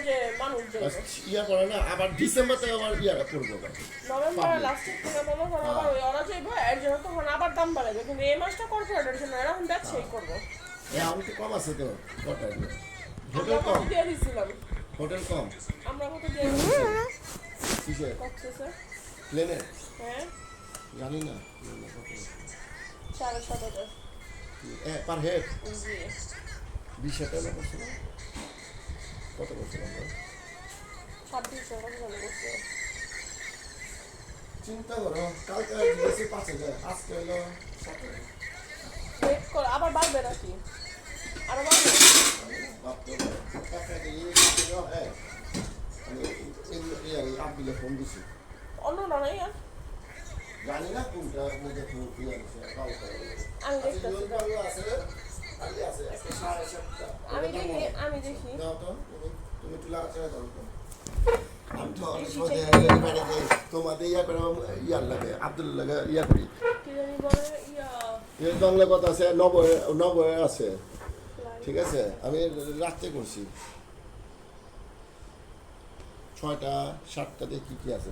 যে মানুষ যাইবে ইয়া করে না আবার ডিসেম্বরে আবার ইয়াটা করবো নভেম্বরের লাস্টের থেকে মনে করো আবার ওই ওরা যাইবো এর জন্য তখন আবার দাম বাড়াবে কিন্তু এই মাসটা কর্পোরেটের জন্য এরকম ব্যবসায়ী করবো আমি তো কম আছে তো কটা আমরা হোটেল কত কম দিয়ে দিছিলাম হোটেল কম আমরা কত দিয়ে দিছিলাম কিসে কক্সেসে প্লেনে হ্যাঁ জানি না 7,500 পার হেড জি 20,000 টাকা করছিল কত করছিল আমরা 2600 টাকা করে করছে চিন্তা করো কালকে দিয়েছি 5,000 আজকে হলো 7,000 চেক কর আবার বাড়বে নাকি আরো বাড়বে আমি ফোন দিছি অন্য না নাই আর জানি না কোনটা মধ্যে আমি দেখতেছি আমি দেখি আমি দেখি তুমি তুলা আছে আমি তো তোমাদের ইয়া করে ইয়ার লাগে আব্দুল লাগে ইয়া করি কি জানি বলে ইয়া বাংলা কথা আছে নবয়ে নবয়ে আছে ঠিক আছে আমি রাত্রে করছি 6টা 7টা দিয়ে কি আছে